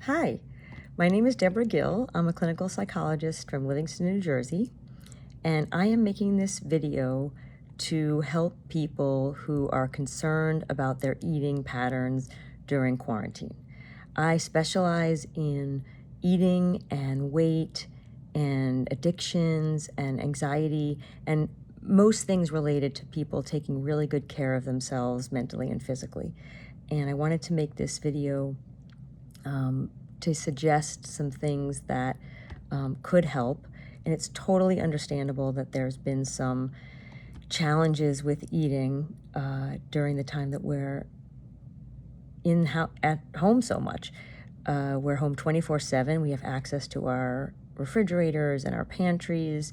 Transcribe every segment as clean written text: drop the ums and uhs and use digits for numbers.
Hi, my name is Deborah Gill. I'm a clinical psychologist from Livingston, New Jersey, and I am making this video to help people who are concerned about their eating patterns during quarantine. I specialize in eating and weight and addictions and anxiety and most things related to people taking really good care of themselves mentally and physically. And I wanted to make this video to suggest some things that could help. And it's totally understandable that there's been some challenges with eating during the time that we're at home so much. We're home 24/7. We have access to our refrigerators and our pantries,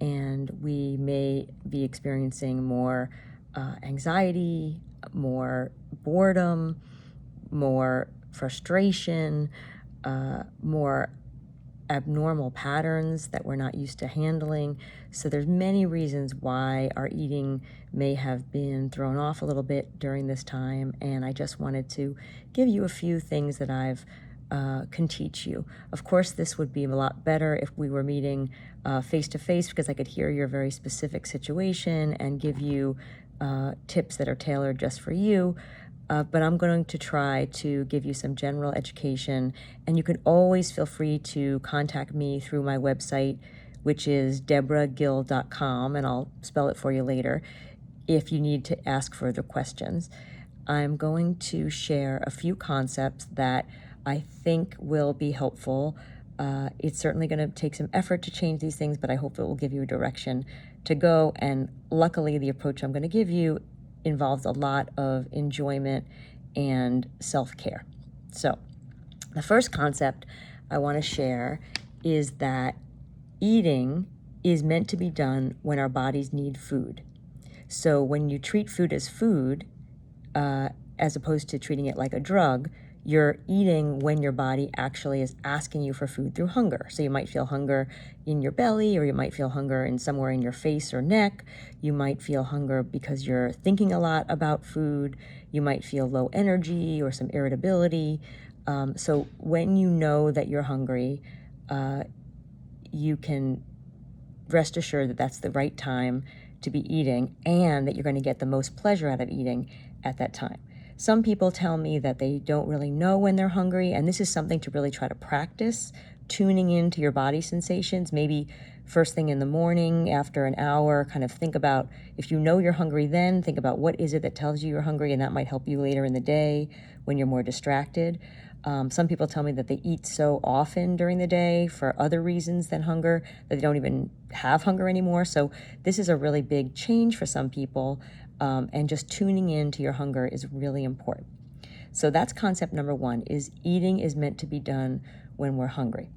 and we may be experiencing more anxiety, more boredom, more frustration, more abnormal patterns that we're not used to handling. So there's many reasons why our eating may have been thrown off a little bit during this time, and I just wanted to give you a few things that I've can teach you. Of course, this would be a lot better if we were meeting face to face, because I could hear your very specific situation and give you tips that are tailored just for you. But I'm going to try to give you some general education, and you can always feel free to contact me through my website, which is deborahgill.com, and I'll spell it for you later if you need to ask further questions. I'm going to share a few concepts that I think will be helpful. It's certainly going to take some effort to change these things, but I hope it will give you a direction to go, and luckily the approach I'm going to give you involves a lot of enjoyment and self-care. So the first concept I want to share is that eating is meant to be done when our bodies need food. So when you treat food as food, as opposed to treating it like a drug, you're eating when your body actually is asking you for food through hunger. So you might feel hunger in your belly, or you might feel hunger in somewhere in your face or neck. You might feel hunger because you're thinking a lot about food. You might feel low energy or some irritability. So when you know that you're hungry, you can rest assured that that's the right time to be eating, and that you're going to get the most pleasure out of eating at that time. Some people tell me that they don't really know when they're hungry, and this is something to really try to practice, tuning into your body sensations. Maybe first thing in the morning, after an hour, kind of think about, if you know you're hungry then, think about what is it that tells you you're hungry, and that might help you later in the day when you're more distracted. Some people tell me that they eat so often during the day for other reasons than hunger that they don't even have hunger anymore. So this is a really big change for some people, and just tuning in to your hunger is really important. So that's concept number one, is eating is meant to be done when we're hungry.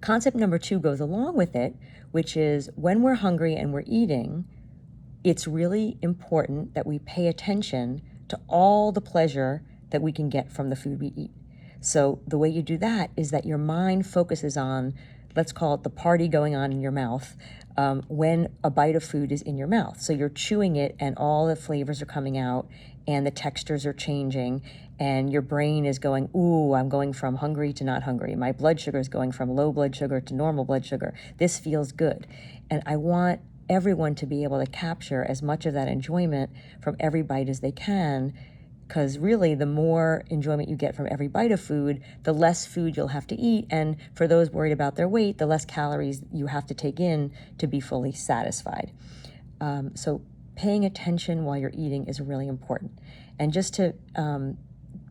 Concept number two goes along with it, which is when we're hungry and we're eating, it's really important that we pay attention to all the pleasure that we can get from the food we eat. So the way you do that is that your mind focuses on, let's call it the party going on in your mouth, when a bite of food is in your mouth. So you're chewing it and all the flavors are coming out and the textures are changing, and your brain is going, ooh, I'm going from hungry to not hungry. My blood sugar is going from low blood sugar to normal blood sugar. This feels good. And I want everyone to be able to capture as much of that enjoyment from every bite as they can, because really the more enjoyment you get from every bite of food, the less food you'll have to eat, and for those worried about their weight, the less calories you have to take in to be fully satisfied. So paying attention while you're eating is really important. And just to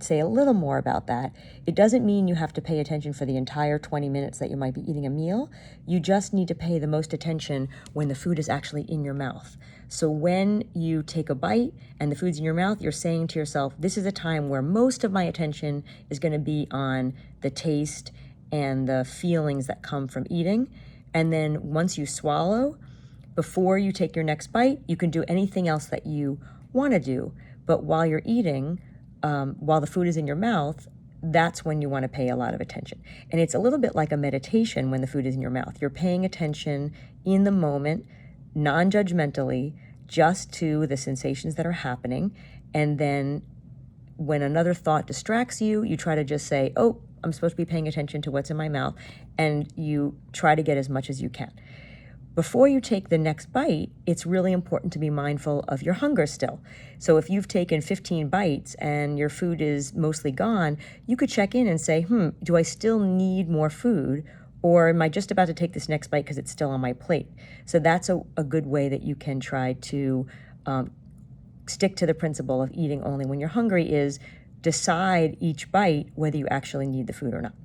say a little more about that, it doesn't mean you have to pay attention for the entire 20 minutes that you might be eating a meal. You just need to pay the most attention when the food is actually in your mouth. So when you take a bite and the food's in your mouth, you're saying to yourself, this is a time where most of my attention is going to be on the taste and the feelings that come from eating. And then once you swallow, before you take your next bite, you can do anything else that you want to do. But while you're eating, while the food is in your mouth, that's when you want to pay a lot of attention. And it's a little bit like a meditation when the food is in your mouth. You're paying attention in the moment, non-judgmentally, just to the sensations that are happening. And then when another thought distracts you, you try to just say, oh, I'm supposed to be paying attention to what's in my mouth, and you try to get as much as you can. Before you take the next bite, it's really important to be mindful of your hunger still. So if you've taken 15 bites and your food is mostly gone, you could check in and say, do I still need more food? Or am I just about to take this next bite because it's still on my plate? So that's a good way that you can try to stick to the principle of eating only when you're hungry, is decide each bite whether you actually need the food or not.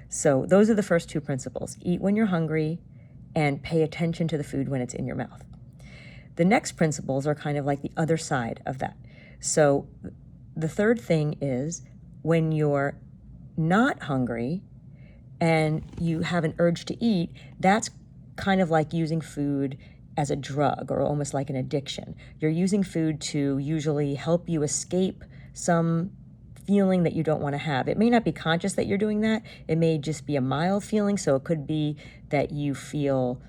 So those are the first two principles: eat when you're hungry and pay attention to the food when it's in your mouth. The next principles are kind of like the other side of that. So the third thing is, when you're not hungry and you have an urge to eat, that's kind of like using food as a drug, or almost like an addiction. You're using food to usually help you escape some feeling that you don't want to have. It may not be conscious that you're doing that. It may just be a mild feeling. So it could be that you feel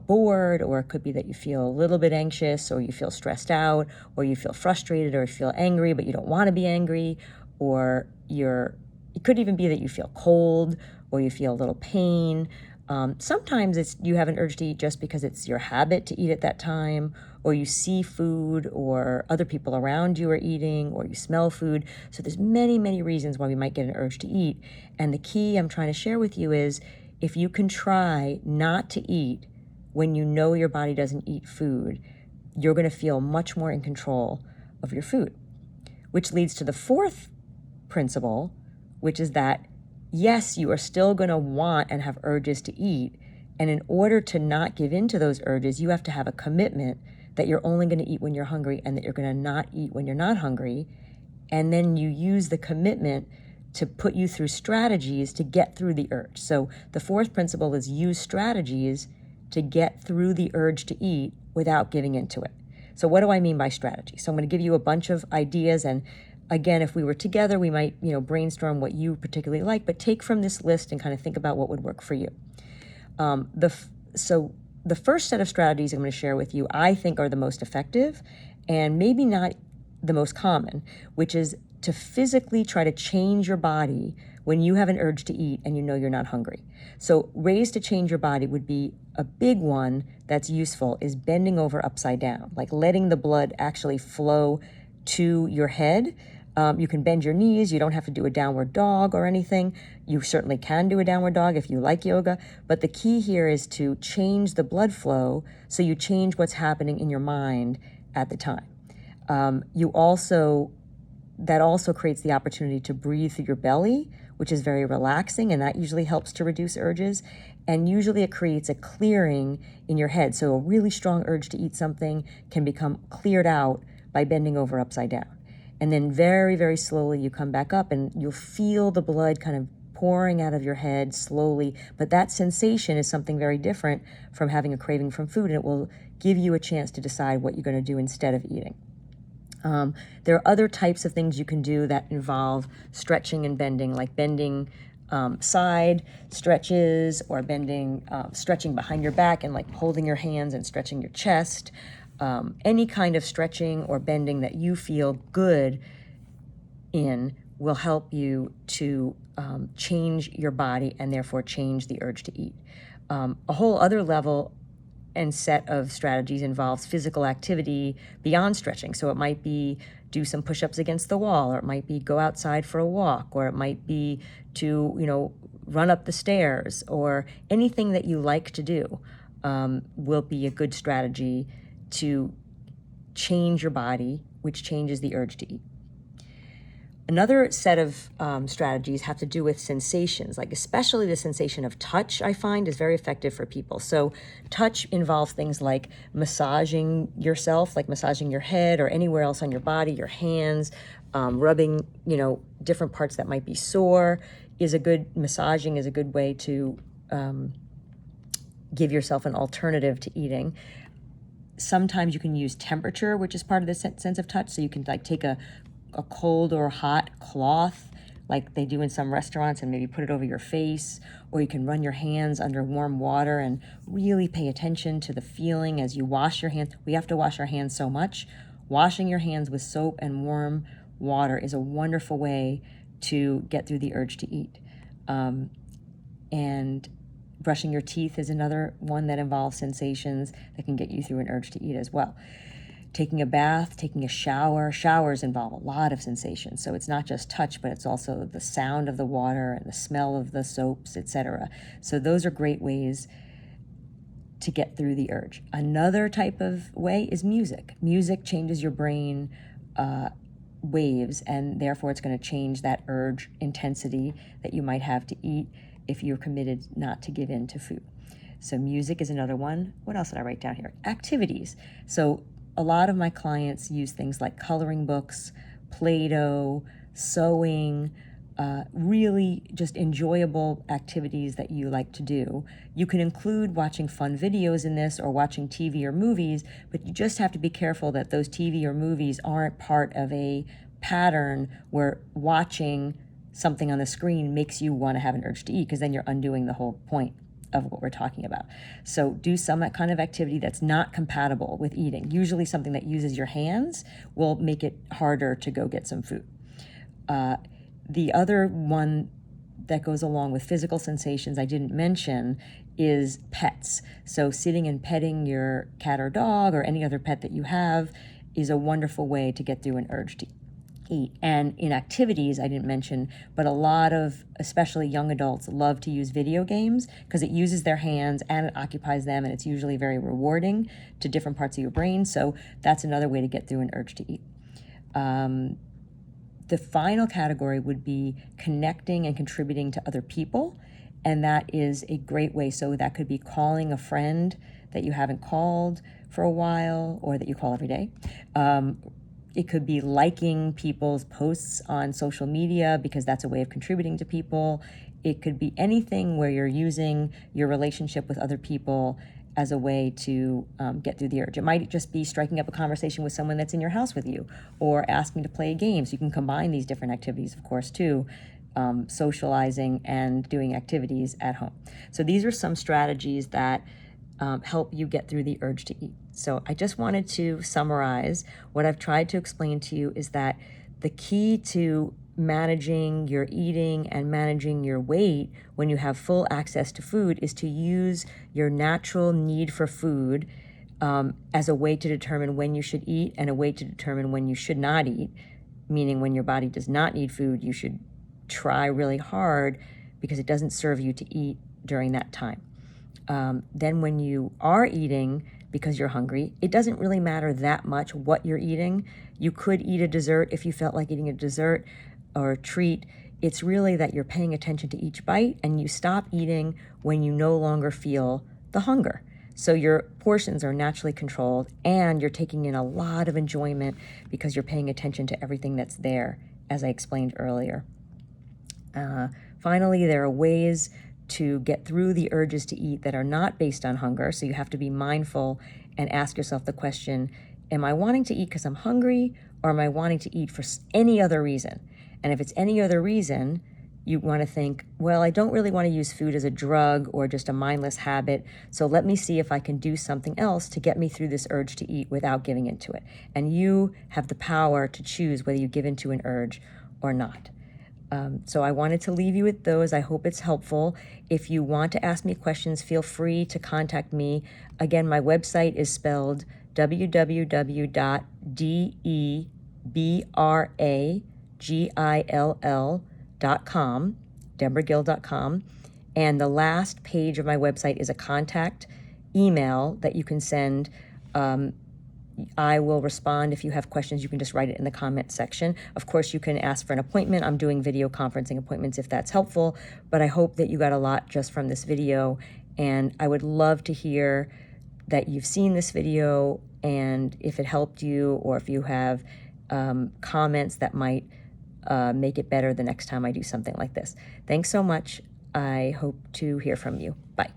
bored, or it could be that you feel a little bit anxious, or you feel stressed out, or you feel frustrated, or you feel angry, but you don't want to be angry, or it could even be that you feel cold, or you feel a little pain. Sometimes you have an urge to eat just because it's your habit to eat at that time, or you see food, or other people around you are eating, or you smell food. So there's many, many reasons why we might get an urge to eat. And the key I'm trying to share with you is, if you can try not to eat when you know your body doesn't eat food, you're going to feel much more in control of your food. Which leads to the fourth principle, which is that yes, you are still going to want and have urges to eat. And in order to not give in to those urges, you have to have a commitment that you're only going to eat when you're hungry, and that you're going to not eat when you're not hungry. And then you use the commitment to put you through strategies to get through the urge. So the fourth principle is, use strategies to get through the urge to eat without giving into it. So what do I mean by strategy? So I'm going to give you a bunch of ideas, and again, if we were together, we might, brainstorm what you particularly like, but take from this list and kind of think about what would work for you. So the first set of strategies I'm going to share with you, I think, are the most effective, and maybe not the most common, which is to physically try to change your body when you have an urge to eat and you know you're not hungry. So ways to change your body would be, a big one that's useful is bending over upside down, like letting the blood actually flow to your head. You can bend your knees. You don't have to do a downward dog or anything. You certainly can do a downward dog if you like yoga. But the key here is to change the blood flow, so you change what's happening in your mind at the time. That also creates the opportunity to breathe through your belly, which is very relaxing, and that usually helps to reduce urges. And usually it creates a clearing in your head. So a really strong urge to eat something can become cleared out by bending over upside down. And then very, very slowly you come back up, and you'll feel the blood kind of pouring out of your head slowly. But that sensation is something very different from having a craving from food, and it will give you a chance to decide what you're going to do instead of eating. There are other types of things you can do that involve stretching and bending, like bending side stretches, or stretching behind your back and like holding your hands and stretching your chest. Any kind of stretching or bending that you feel good in will help you to change your body, and therefore change the urge to eat. A whole other level and set of strategies involves physical activity beyond stretching. So it might be do some push-ups against the wall, or it might be go outside for a walk, or it might be to, run up the stairs, or anything that you like to do will be a good strategy to change your body, which changes the urge to eat. Another set of strategies have to do with sensations, like especially the sensation of touch, I find, is very effective for people. So touch involves things like massaging yourself, like massaging your head or anywhere else on your body, your hands, rubbing, different parts that might be sore. Massaging is a good way to give yourself an alternative to eating. Sometimes you can use temperature, which is part of the sense of touch. So you can take a cold or hot cloth, like they do in some restaurants, and maybe put it over your face, or you can run your hands under warm water and really pay attention to the feeling as you wash your hands. We have to wash our hands so much. Washing your hands with soap and warm water is a wonderful way to get through the urge to eat. And brushing your teeth is another one that involves sensations that can get you through an urge to eat as well. Taking a bath, taking a shower. Showers involve a lot of sensations. So it's not just touch, but it's also the sound of the water and the smell of the soaps, etc. So those are great ways to get through the urge. Another type of way is music. Music changes your brain waves, and therefore it's going to change that urge intensity that you might have to eat if you're committed not to give in to food. So music is another one. What else did I write down here? Activities. So a lot of my clients use things like coloring books, Play-Doh, sewing, really just enjoyable activities that you like to do. You can include watching fun videos in this or watching TV or movies, but you just have to be careful that those TV or movies aren't part of a pattern where watching something on the screen makes you want to have an urge to eat, because then you're undoing the whole point of what we're talking about. So do some kind of activity that's not compatible with eating. Usually something that uses your hands will make it harder to go get some food. The other one that goes along with physical sensations I didn't mention is pets. So sitting and petting your cat or dog or any other pet that you have is a wonderful way to get through an urge to eat. And in activities, I didn't mention, but a lot of, especially young adults, love to use video games because it uses their hands and it occupies them, and it's usually very rewarding to different parts of your brain. So that's another way to get through an urge to eat. The final category would be connecting and contributing to other people, and that is a great way. So that could be calling a friend that you haven't called for a while or that you call every day. It could be liking people's posts on social media because that's a way of contributing to people. It could be anything where you're using your relationship with other people as a way to get through the urge. It might just be striking up a conversation with someone that's in your house with you, or asking to play a game. So you can combine these different activities, of course, too, socializing and doing activities at home. So these are some strategies that help you get through the urge to eat. So I just wanted to summarize what I've tried to explain to you is that the key to managing your eating and managing your weight when you have full access to food is to use your natural need for food as a way to determine when you should eat and a way to determine when you should not eat, meaning when your body does not need food, you should try really hard because it doesn't serve you to eat during that time. Then when you are eating because you're hungry, it doesn't really matter that much what you're eating. You could eat a dessert if you felt like eating a dessert or a treat. It's really that you're paying attention to each bite and you stop eating when you no longer feel the hunger. So your portions are naturally controlled and you're taking in a lot of enjoyment because you're paying attention to everything that's there, as I explained earlier. Finally, there are ways to get through the urges to eat that are not based on hunger. So you have to be mindful and ask yourself the question, am I wanting to eat because I'm hungry, or am I wanting to eat for any other reason? And if it's any other reason, you want to think, well, I don't really want to use food as a drug or just a mindless habit, so let me see if I can do something else to get me through this urge to eat without giving into it. And you have the power to choose whether you give into an urge or not. So I wanted to leave you with those. I hope it's helpful. If you want to ask me questions, feel free to contact me. Again, my website is spelled www.debragill.com, debragill.com. And the last page of my website is a contact email that you can send. I will respond. If you have questions, you can just write it in the comment section. Of course, you can ask for an appointment. I'm doing video conferencing appointments if that's helpful, but I hope that you got a lot just from this video, and I would love to hear that you've seen this video and if it helped you, or if you have comments that might make it better the next time I do something like this. Thanks so much. I hope to hear from you. Bye.